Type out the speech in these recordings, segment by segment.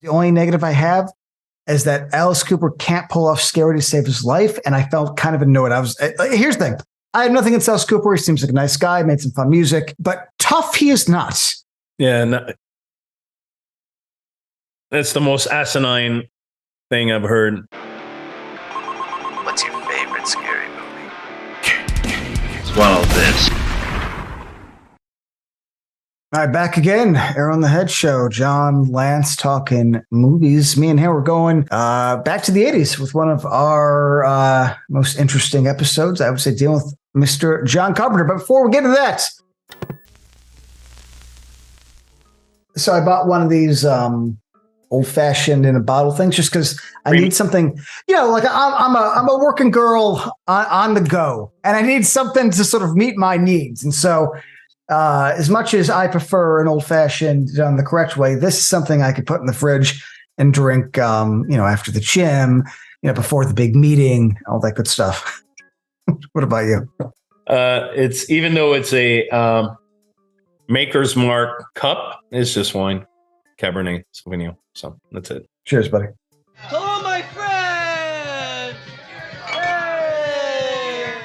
The only negative I have is that Alice Cooper can't pull off scary to save his life. And I felt kind of annoyed. Here's the thing. I have nothing against Alice Cooper. He seems like a nice guy, made some fun music, but tough he is not. Yeah. No, that's the most asinine thing I've heard. What's your favorite scary movie? Swallow this. All right, back again. Arrow and the Head Show. John, Lance talking movies. Me and him were going back to the 80s with one of our most interesting episodes. I would say dealing with Mr. John Carpenter. But before we get to that, so I bought one of these old-fashioned in a bottle things just because I need something, like I'm a working girl on the go, and I need something to sort of meet my needs. And so as much as I prefer an old-fashioned done the correct way, this is something I could put in the fridge and drink, after the gym, before the big meeting, all that good stuff. What about you? It's even though it's a Maker's Mark cup, it's just wine, Cabernet Sauvignon. So that's it. Cheers, buddy. Hello, my friend. Hey!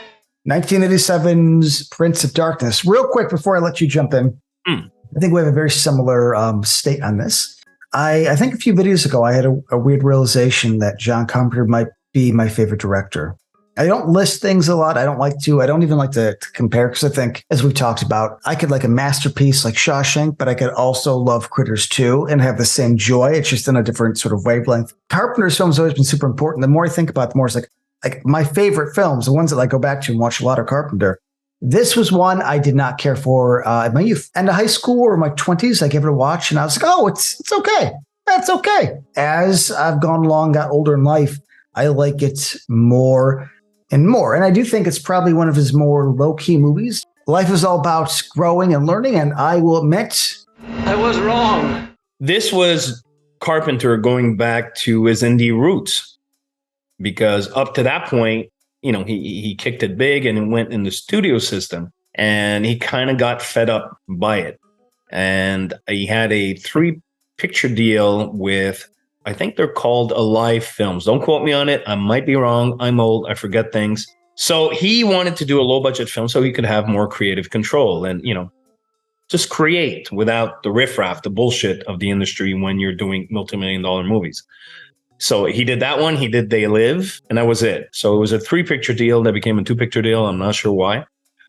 1987's Prince of Darkness. Real quick before I let you jump in, I think we have a very similar state on this. I think a few videos ago, I had a weird realization that John Carpenter might be my favorite director. I don't list things a lot. I don't like to. I don't even like to compare because I think, as we've talked about, I could like a masterpiece like Shawshank, but I could also love Critters 2 and have the same joy. It's just in a different sort of wavelength. Carpenter's films have always been super important. The more I think about it, the more it's like my favorite films, the ones that I go back to and watch a lot of Carpenter. This was one I did not care for in my youth. End of high school or my 20s, I gave it a watch and I was like, oh, it's okay. That's okay. As I've gone along, got older in life, I like it more and more. And I do think it's probably one of his more low-key movies. Life is all about growing and learning, and I will admit, I was wrong. This was Carpenter going back to his indie roots, because up to that point, he kicked it big and went in the studio system, and he kind of got fed up by it. And he had a 3-picture deal with, I think they're called Alive Films. Don't quote me on it. I might be wrong. I'm old. I forget things. So he wanted to do a low budget film so he could have more creative control and, just create without the riffraff, the bullshit of the industry when you're doing multi-million-dollar movies. So he did that one. He did They Live, and that was it. So it was a 3-picture deal that became a 2-picture deal. I'm not sure why.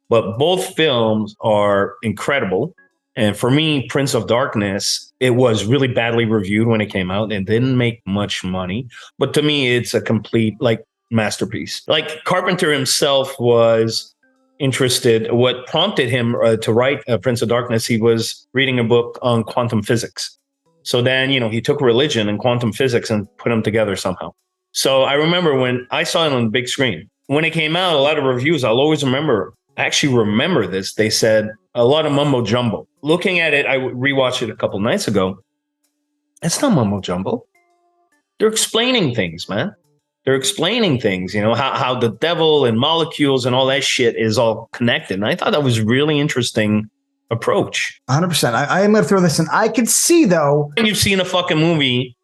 But both films are incredible. And for me, Prince of Darkness, it was really badly reviewed when it came out and didn't make much money. But to me, it's a complete masterpiece. Like Carpenter himself was interested. What prompted him to write Prince of Darkness, he was reading a book on quantum physics. So then, he took religion and quantum physics and put them together somehow. So I remember when I saw it on the big screen, when it came out, a lot of reviews, I'll always remember this. They said a lot of mumbo jumbo. Looking at it, I rewatched it a couple nights ago. It's not mumbo jumbo. They're explaining things, man. They're explaining things, how the devil and molecules and all that shit is all connected. And I thought that was really interesting approach. 100%. I am going to throw this in. I could see, though. You've seen a fucking movie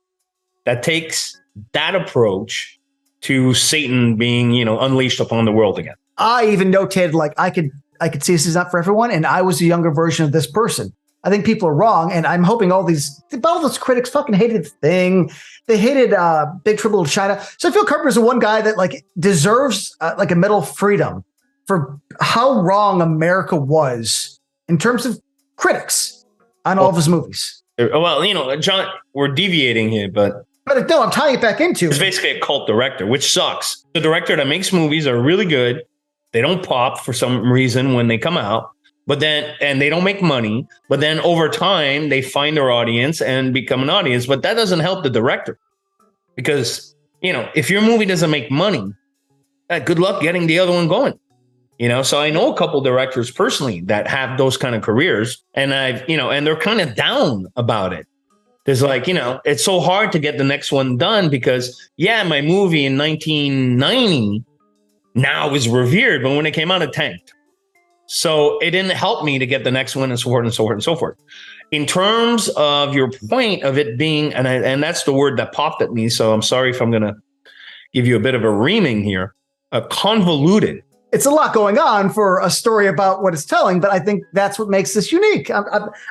that takes that approach to Satan being, unleashed upon the world again. I even notated I could see this is not for everyone, and I was a younger version of this person. I think people are wrong, and I'm hoping all those critics fucking hated the Thing. They hated Big Trouble in China. So I feel Carpenter's the one guy that deserves a Medal of Freedom for how wrong America was in terms of critics on all of his movies. Well, John, we're deviating here, but no, I'm tying it back into. It's basically a cult director, which sucks. The director that makes movies are really good. They don't pop for some reason when they come out, and they don't make money, but then over time they find their audience and become an audience. But that doesn't help the director because, if your movie doesn't make money, good luck getting the other one going. So I know a couple directors personally that have those kind of careers, and and they're kind of down about it. There's it's so hard to get the next one done because my movie in 1990 now is revered, but when it came out, it tanked. So it didn't help me to get the next one and so forth and so forth and so forth. In terms of your point of it being, and that's the word that popped at me. So I'm sorry if I'm going to give you a bit of a reaming here, convoluted. It's a lot going on for a story about what it's telling, but I think that's what makes this unique.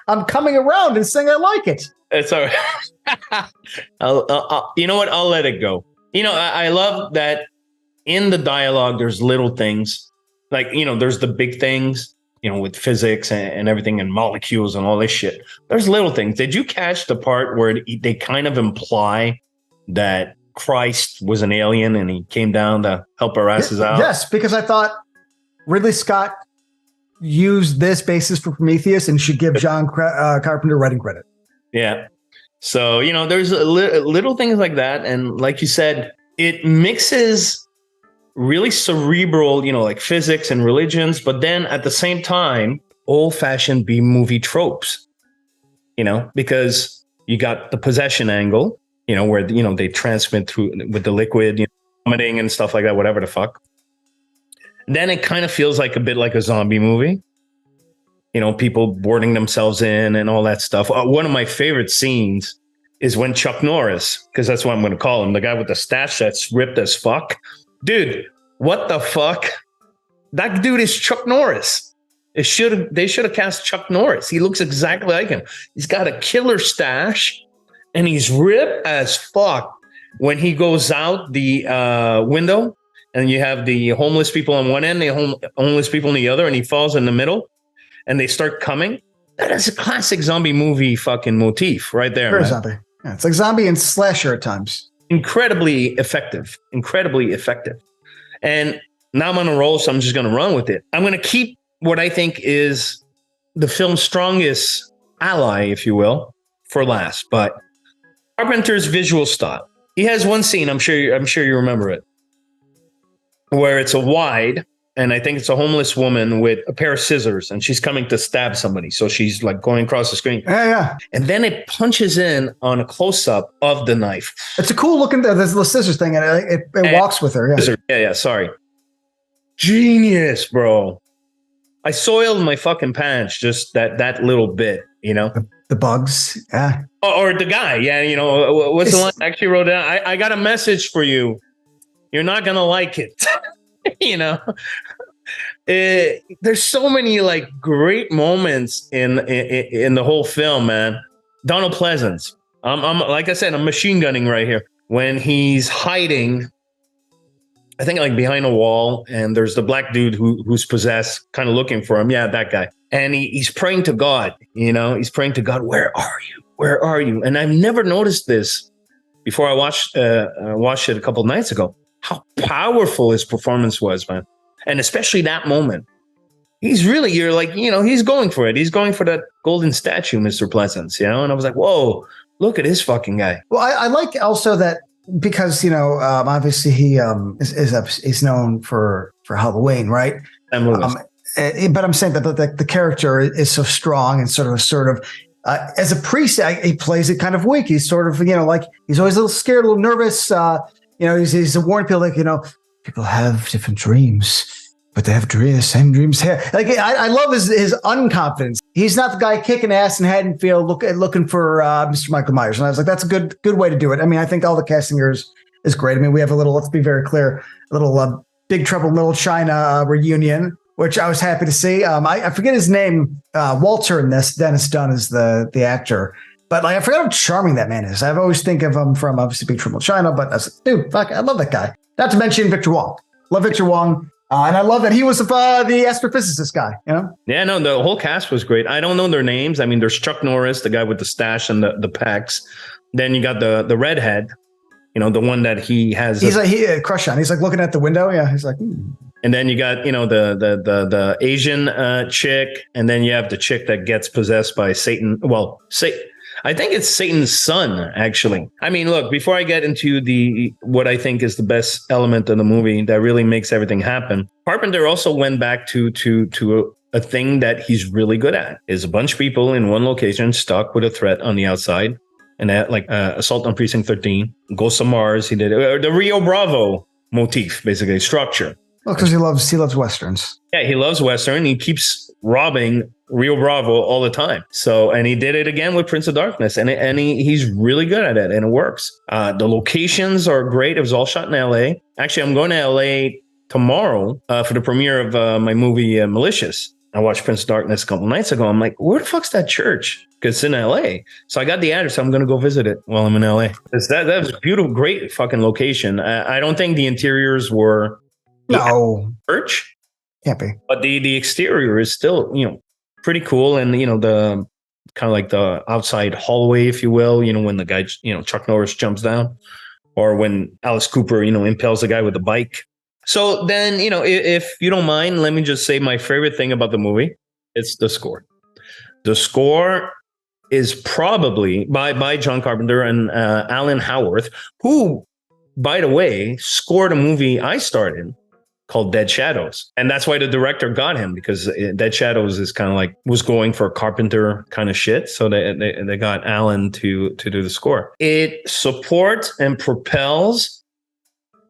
I'm coming around and saying I like it. It's all right. You know what? I'll let it go. I love that in the dialogue, there's little things like, there's the big things, with physics and everything and molecules and all this shit. There's little things. Did you catch the part where they kind of imply that Christ was an alien and he came down to help our asses out? Yes, because I thought Ridley Scott used this basis for Prometheus and should give John Carpenter writing credit. Yeah. So, there's little things like that. And like you said, it mixes really cerebral, like physics and religions, but then at the same time, old-fashioned B-movie tropes, because you got the possession angle, where, they transmit through with the liquid, vomiting and stuff like that, whatever the fuck. Then it kind of feels like a bit like a zombie movie, people boarding themselves in and all that stuff. One of my favorite scenes is when Chuck Norris, because that's what I'm going to call him, the guy with the stash that's ripped as fuck. Dude, what the fuck? That dude is Chuck Norris. They should have cast Chuck Norris. He looks exactly like him. He's got a killer stash and he's ripped as fuck. When he goes out the window and you have the homeless people on one end, the homeless people on the other, and he falls in the middle and they start coming. That is a classic zombie movie fucking motif right there. Very zombie. Yeah, it's like zombie and slasher at times. Incredibly effective. And now I'm on a roll, so I'm just going to run with it. I'm going to keep what I think is the film's strongest ally, if you will, for last. But Carpenter's visual style. He has one scene, I'm sure you remember it, where it's a wide, and I think it's a homeless woman with a pair of scissors, and she's coming to stab somebody. So she's like going across the screen. Yeah. And then it punches in on a close-up of the knife. It's a cool looking, there's the scissors thing, and it walks with her. Yeah, sorry. Genius, bro. I soiled my fucking pants just that little bit, The bugs, yeah. Or the guy, yeah, what's the line I actually wrote down? I got a message for you. You're not going to like it. There's so many like great moments in the whole film, man. Donald Pleasance. I'm like I said, I'm machine gunning right here when he's hiding. I think like behind a wall, and there's the black dude who's possessed, kind of looking for him. Yeah, that guy. And he's praying to God. He's praying to God. Where are you? Where are you? And I've never noticed this before. I watched it a couple of nights ago. How powerful his performance was, man. And especially that moment. You're like, he's going for it. He's going for that golden statue, Mr. Pleasance, And I was like, whoa, look at this fucking guy. Well, I like also that because, obviously he is known for Halloween, right? But I'm saying that the character is so strong and sort of as a priest, he plays it kind of weak. He's sort of, like he's always a little scared, a little nervous. He's warning people like, people have different dreams, but they have the same dreams here. Like I love his unconfidence. He's not the guy kicking ass in Haddonfield looking for Mr. Michael Myers. And I was like, that's a good way to do it. I mean, I think all the casting here is great. I mean, we have let's be very clear, a little Big Trouble in Little China reunion, which I was happy to see. I forget his name, Walter in this. Dennis Dunn is the actor. But I forgot how charming that man is. I've always think of him from obviously Big Trouble in China, but I was like, dude, fuck, I love that guy. Not to mention Victor Wong. Love Victor Wong. And I love that he was the astrophysicist guy, Yeah, no, the whole cast was great. I don't know their names. I mean, there's Chuck Norris, the guy with the stash and the pecs. Then you got the redhead, the one that he has. He's a crush on. He's like looking at the window. Yeah, he's like. And then you got, the Asian chick, and then you have the chick that gets possessed by Satan. Well, I think it's Satan's son, actually. I mean, look, before I get into what I think is the best element of the movie that really makes everything happen, Carpenter also went back to a thing that he's really good at. Is a bunch of people in one location stuck with a threat on the outside, and that like Assault on Precinct 13, Ghosts of Mars. He did the Rio Bravo motif, basically structure. Well, because he loves Westerns. Yeah, he loves Western. He keeps robbing Rio Bravo all the time. So, and he did it again with Prince of Darkness, and he's really good at it, and it works. The locations are great. It was all shot in LA. Actually, I'm going to LA tomorrow for the premiere of my movie Malicious. I watched Prince of Darkness a couple nights ago. I'm like, where the fuck's that church? Because it's in LA. So I got the address. I'm going to go visit it while I'm in LA. That was a beautiful, great fucking location. I don't think the interiors were church. Can't be. But the exterior is still, pretty cool. And, the kind of like the outside hallway, if you will, when the guy, Chuck Norris jumps down, or when Alice Cooper, impales the guy with the bike. So then, if you don't mind, let me just say my favorite thing about the movie. It's the score. The score is probably by John Carpenter and Alan Howarth, who, by the way, scored a movie I starred in called Dead Shadows. And that's why the director got him, because Dead Shadows is kind of like was going for Carpenter kind of shit. So they got Alan to do the score. It supports and propels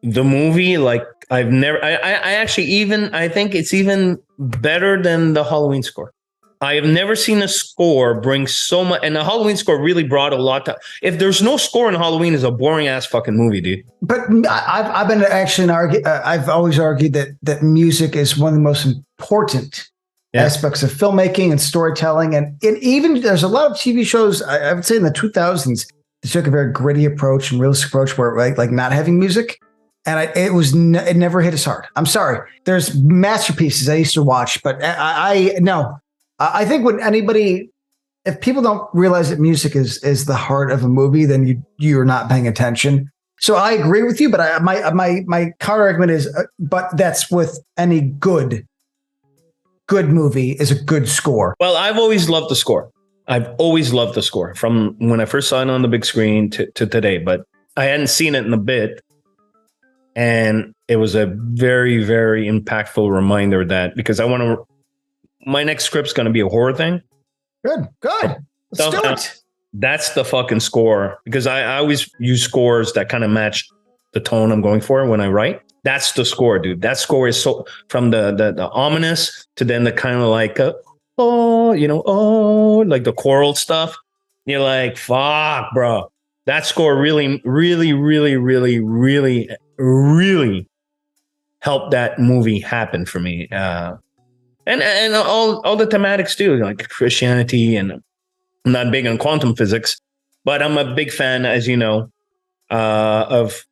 the movie like I've never. I think it's even better than the Halloween score. I have never seen a score bring so much, and the Halloween score really brought a lot to. If there's no score in Halloween, it's a boring ass fucking movie, dude. But I've been actually I've always argued that music is one of the most important aspects of filmmaking and storytelling, and even there's a lot of TV shows. I would say in the 2000s, they took a very gritty approach and realistic approach where like not having music. And it never hit as hard. I'm sorry. There's masterpieces I used to watch, but I think if people don't realize that music is the heart of a movie, then you're not paying attention. So I agree with you, but my counter argument is, but that's with any good movie is a good score. Well, I've always loved the score. I've always loved the score from when I first saw it on the big screen to today, but I hadn't seen it in a bit. And it was a very, very impactful reminder that because my next script's going to be a horror thing. Good. Let's do it. That's the fucking score, because I always use scores that kind of match the tone I'm going for when I write. That's the score, dude. That score is so from the ominous to then the kind of like, like the choral stuff. You're like, fuck, bro. That score really, really, really, really, really, really helped that movie happen for me. And all the thematics too, like Christianity, and I'm not big on quantum physics, but I'm a big fan, as you know, of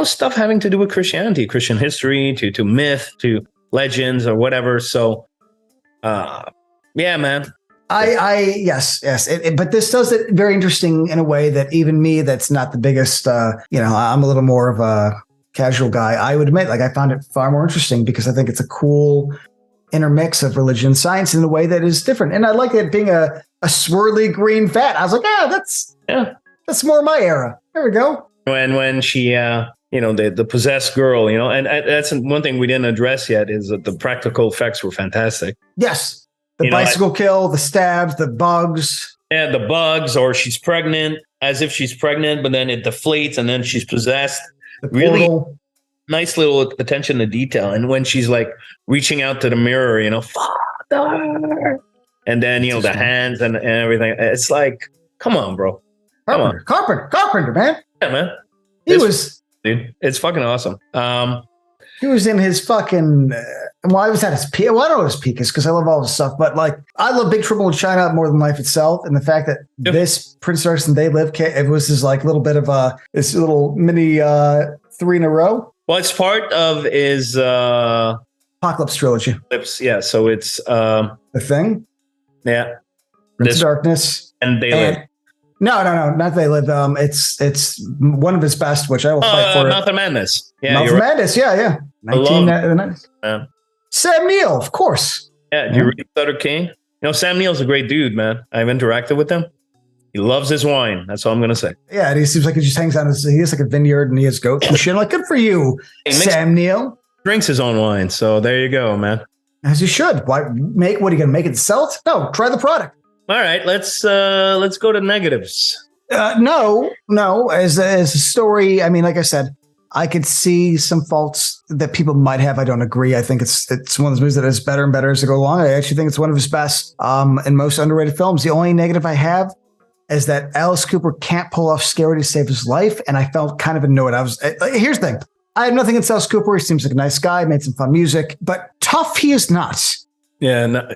stuff having to do with Christianity, Christian history, to myth, to legends or whatever. So, yeah, man. Yes. But this does it very interesting in a way that even me, that's not the biggest, I'm a little more of a casual guy. I would admit, like, I found it far more interesting because I think it's a cool intermix of religion and science in a way that is different. And I like it being a swirly green fat. I was like, that's more my era. There we go. When she, the possessed girl, and that's one thing we didn't address yet is that the practical effects were fantastic. Yes. The bicycle kill, the stabs, the bugs. Yeah, the bugs, or she's pregnant, as if she's pregnant, but then it deflates and then she's possessed. Really nice little attention to detail. And when she's like reaching out to the mirror, Father. And then, the hands and everything. It's like, come on, bro. Carpenter, man. Yeah, man. Dude, it's fucking awesome. He was in his fucking. I was at his peak. Well, I don't know what his peak is because I love all this stuff. But like, I love Big Trouble in China more than life itself, and the fact that this Prince of Darkness and They Live, it was this like little bit of this little mini 3 in a row. Well, it's part of his Apocalypse trilogy. Yeah, so it's The Thing. Yeah, Prince of Darkness and They Live. No, not They Live. It's one of his best, which I will fight for. Mouth of Madness. Yeah, Mouth of Madness. Yeah. 1990s. Sam Neill, of course. Yeah, do you read Sutter Kane? Sam Neill's a great dude, man. I've interacted with him. He loves his wine. That's all I'm gonna say. Yeah, and he seems like he just hangs out. He has like a vineyard and he has goats and shit. I'm like, good for you, Sam Neill. Drinks his own wine, so there you go, man. As you should. What are you gonna make it and sell it? No, try the product. All right, let's go to negatives. No. As a story, I mean, like I said, I could see some faults that people might have. I don't agree. I think it's one of those movies that is better and better as they go along. I actually think it's one of his best and most underrated films. The only negative I have is that Alice Cooper can't pull off scary to save his life, and I felt kind of annoyed. Here's the thing. I have nothing against Alice Cooper. He seems like a nice guy, made some fun music, but tough he is not. Yeah, no,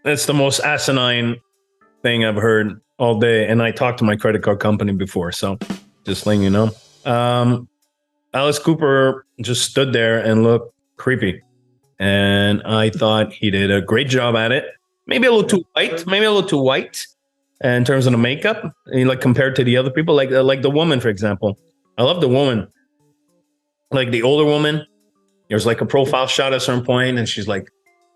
that's the most asinine thing I've heard all day, and I talked to my credit card company before, so just letting you know. Alice Cooper just stood there and looked creepy, and I thought he did a great job at it. Maybe a little too white in terms of the makeup, like compared to the other people, like the woman, for example. I love the woman, like the older woman. There's like a profile shot at a certain point, and she's like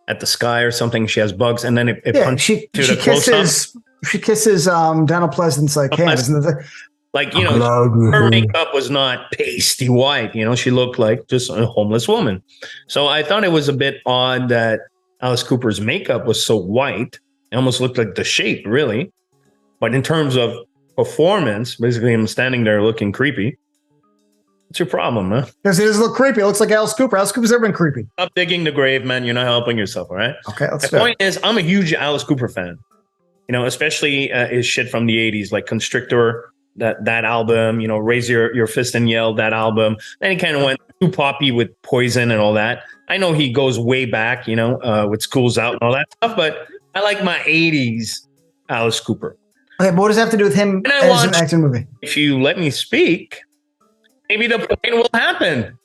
at the sky or something. She has bugs, and then it punches to the close up. She kisses Donald Pleasant's like hand, isn't it? Like, you know, her makeup was not pasty white. You know, she looked like just a homeless woman. So I thought it was a bit odd that Alice Cooper's makeup was so white. It almost looked like the shape, really. But in terms of performance, basically him standing there looking creepy. What's your problem, man? Because he does look creepy. It looks like Alice Cooper. Alice Cooper's never been creepy. Stop digging the grave, man. You're not helping yourself, all right? Okay, let's The point is, I'm a huge Alice Cooper fan. You know, especially his shit from the 80s, like Constrictor, that album, you know, Raise Your Fist and Yell, that album. Then he kind of went too poppy with Poison and all that. I know he goes way back, you know, with School's Out and all that stuff, but I like my 80s Alice Cooper. Okay, but what does that have to do with him as an action movie? If you let me speak, maybe the point will happen.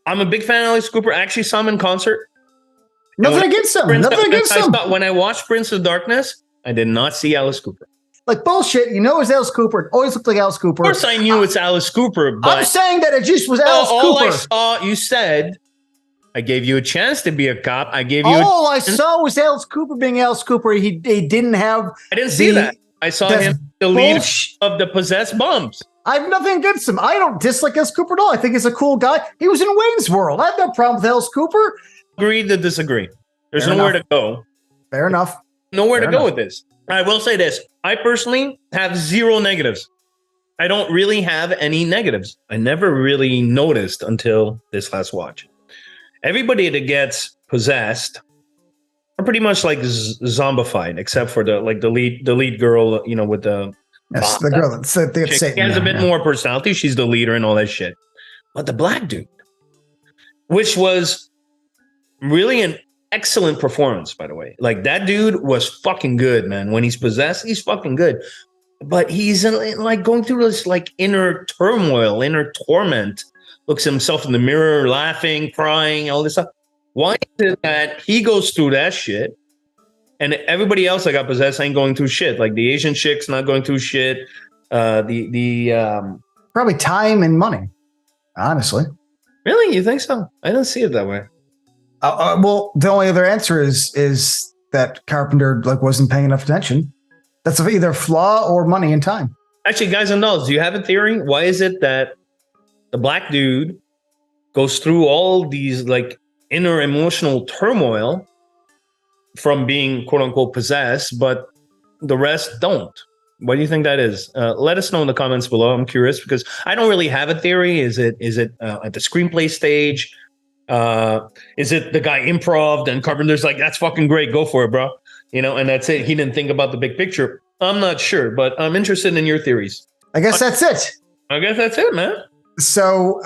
I'm a big fan of Alice Cooper. I actually saw him in concert. Nothing against him. When I watched Prince of Darkness, I did not see Alice Cooper. Like bullshit, you know it's Alice Cooper. It always looked like Alice Cooper. Of course I knew it's Alice Cooper, but I'm saying that it just was Alice Cooper. All I saw, you said, I gave you a chance to be a cop. I saw was Alice Cooper being Alice Cooper. He didn't have. I didn't see that. I saw him the lead of the Possessed Bums. I have nothing against him. I don't dislike Alice Cooper at all. I think he's a cool guy. He was in Wayne's World. I have no problem with Alice Cooper. Agree to disagree. There's nowhere to go. Fair enough. Nowhere to go with this. I will say this. I personally have zero negatives. I don't really have any negatives. I never really noticed until this last watch. Everybody that gets possessed are pretty much like zombified, except for the lead girl, you know, with the the girl that's Satan. She has a bit more personality. She's the leader and all that shit. But the black dude, which was really an excellent performance, by the way. Like, that dude was fucking good, man. When he's possessed, he's fucking good. But he's like going through this like inner turmoil, inner torment. Looks at himself in the mirror, laughing, crying, all this stuff. Why is it that he goes through that shit and everybody else that got possessed ain't going through shit? Like the Asian chick's not going through shit. Probably time and money, honestly. Really? You think so? I don't see it that way. Well, the only other answer is that Carpenter wasn't paying enough attention. That's either flaw or money and time. Actually, guys and dolls, do you have a theory? Why is it that the black dude goes through all these like inner emotional turmoil from being quote unquote possessed, but the rest don't? What do you think that is? Let us know in the comments below. I'm curious because I don't really have a theory. Is it at the screenplay stage? Is it the guy improv and Carpenter's like, that's fucking great, go for it, bro, you know, and that's it? He didn't think about the big picture. I'm not sure, but I'm interested in your theories. I guess that's it. I guess that's it, man. So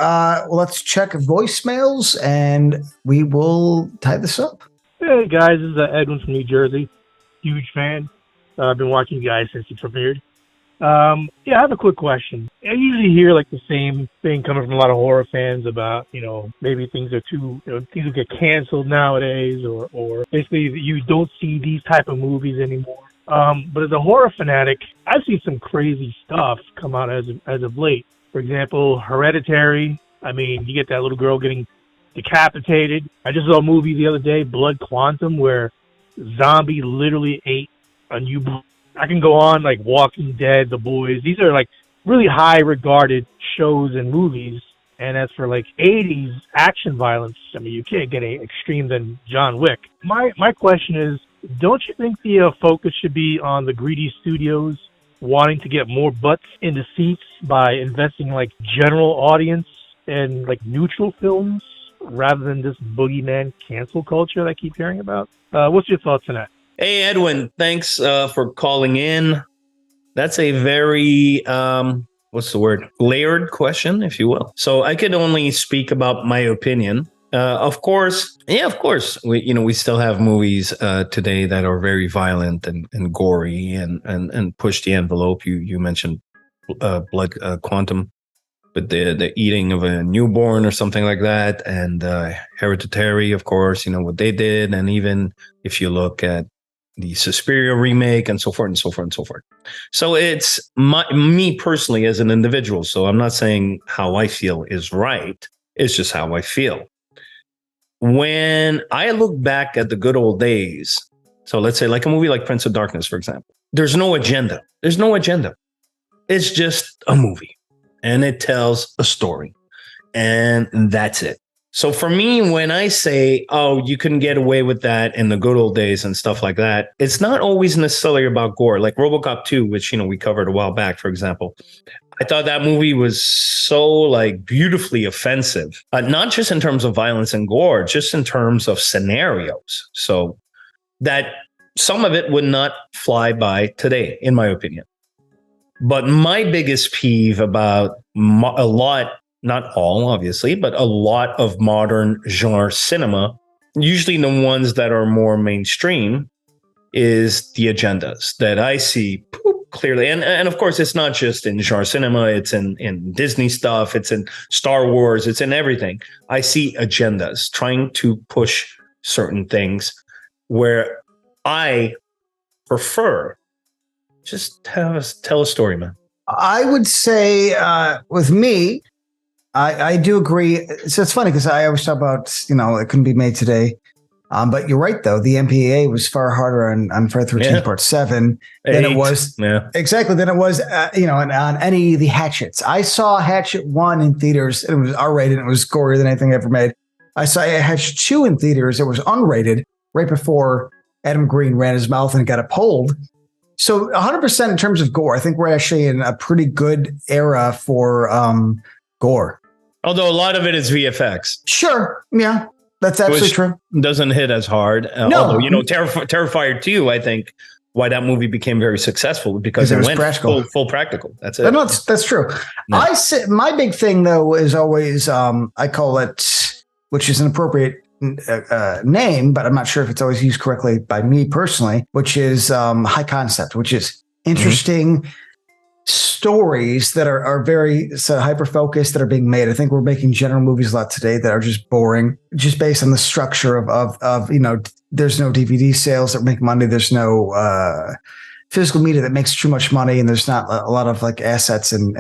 let's check voicemails and we will tie this up. Hey guys, this is Edwin from New Jersey. Huge fan. I've been watching you guys since you premiered. I have a quick question. I usually hear like the same thing coming from a lot of horror fans about, you know, maybe things are too, you know, things will get canceled nowadays, or basically you don't see these type of movies anymore. But as a horror fanatic, I've seen some crazy stuff come out as of late. For example, Hereditary. I mean, you get that little girl getting decapitated. I just saw a movie the other day, Blood Quantum, where zombie literally ate a newborn. I can go on, like Walking Dead, The Boys. These are like really high regarded shows and movies. And as for like 80s action violence, I mean, you can't get any extreme than John Wick. My question is, don't you think the focus should be on the greedy studios wanting to get more butts into seats by investing like general audience and like neutral films rather than this boogeyman cancel culture that I keep hearing about? What's your thoughts on that? Hey, Edwin, thanks for calling in. That's a very, what's the word? Layered question, if you will. So I could only speak about my opinion. Of course. We still have movies today that are very violent and gory and push the envelope. You mentioned Blood Quantum, but the eating of a newborn or something like that, and Hereditary, of course, what they did, and even if you look at the Suspiria remake and so forth and so forth and so forth. So it's me personally as an individual. So I'm not saying how I feel is right. It's just how I feel. When I look back at the good old days, so let's say like a movie like Prince of Darkness, for example, there's no agenda. There's no agenda. It's just a movie and it tells a story and that's it. So for me, when I say, oh, you couldn't get away with that in the good old days and stuff like that, it's not always necessarily about gore. Like RoboCop 2, which, we covered a while back, for example. I thought that movie was so like beautifully offensive, not just in terms of violence and gore, just in terms of scenarios. So that some of it would not fly by today, in my opinion. But my biggest peeve about a lot, not all, obviously, but a lot of modern genre cinema, usually the ones that are more mainstream, is the agendas that I see clearly. And of course, it's not just in genre cinema. It's in Disney stuff. It's in Star Wars. It's in everything. I see agendas trying to push certain things where I prefer just tell a story, man. I would say with me, I do agree. So it's funny because I always talk about, it couldn't be made today. But you're right, though. The MPAA was far harder on Friday the 13th Part 7 than it was. Yeah. Exactly. Than it was, on any of the Hatchets. I saw Hatchet 1 in theaters. It was R-rated. And it was gorier than anything ever made. I saw Hatchet 2 in theaters. It was unrated right before Adam Green ran his mouth and got it pulled. So 100% in terms of gore, I think we're actually in a pretty good era for gore. Although a lot of it is VFX. Sure. Yeah. That's absolutely true. Doesn't hit as hard. No. Although, Terrifier 2, I think why that movie became very successful because it went practical. Full practical. That's it. No, that's true. No. My big thing, though, is always, I call it, which is an appropriate name, but I'm not sure if it's always used correctly by me personally, which is high concept, which is interesting stories that are very hyper focused that are being made. I think we're making general movies a lot today that are just boring, just based on the structure of there's no DVD sales that make money. There's no physical media that makes too much money, and there's not a lot of like assets and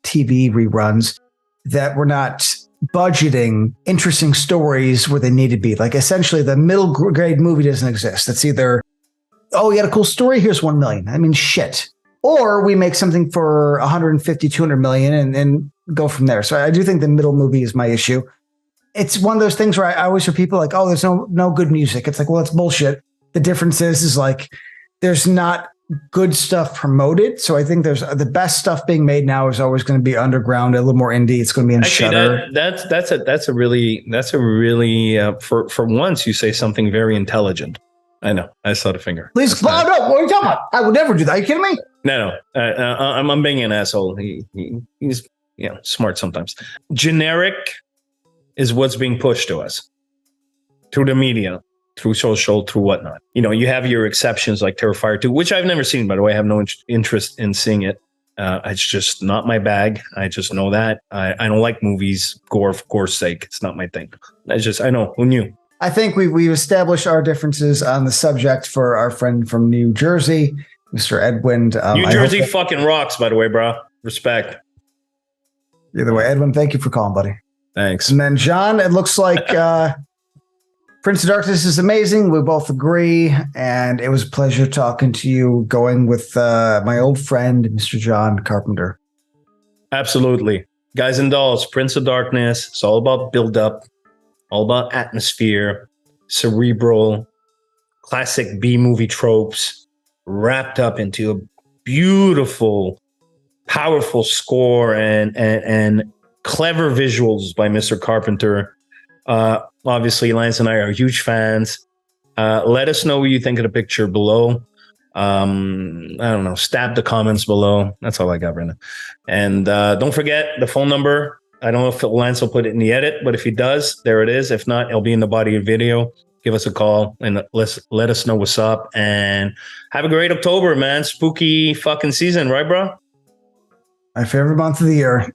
TV reruns that we're not budgeting interesting stories where they need to be. Like essentially, the middle grade movie doesn't exist. It's either, oh, you got a cool story, here's 1 million. I mean, shit. Or we make something for 150, 200 million and go from there. So I do think the middle movie is my issue. It's one of those things where I always hear people like, oh, there's no good music. It's like, well, it's bullshit. The difference is like, there's not good stuff promoted. So I think there's the best stuff being made now is always going to be underground, a little more indie. It's going to be in Shudder. That's a really for once you say something very intelligent. I know. I saw the finger. Please, no, what are you talking about? I would never do that. Are you kidding me? No. I'm being an asshole. He's smart sometimes. Generic is what's being pushed to us through the media, through social, through whatnot. You have your exceptions like Terrifier 2, which I've never seen, by the way. I have no interest in seeing it. It's just not my bag. I just know that. I don't like movies gore for gore's sake. It's not my thing. I know. Who knew? I think we've established our differences on the subject for our friend from New Jersey, Mr. Edwin. New Jersey fucking rocks, by the way, bro. Respect. Either way, Edwin, thank you for calling, buddy. Thanks. And then, John, it looks like Prince of Darkness is amazing. We both agree. And it was a pleasure talking to you, going with my old friend, Mr. John Carpenter. Absolutely. Guys and dolls, Prince of Darkness. It's all about build-up. All about atmosphere, cerebral, classic B-movie tropes, wrapped up into a beautiful, powerful score and clever visuals by Mr. Carpenter. Obviously, Lance and I are huge fans. Let us know what you think of the picture below. I don't know, stab the comments below. That's all I got right now. And don't forget the phone number. I don't know if Lance will put it in the edit, but if he does, there it is. If not, it'll be in the body of the video. Give us a call and let us know what's up. And have a great October, man. Spooky fucking season, right, bro? My favorite month of the year.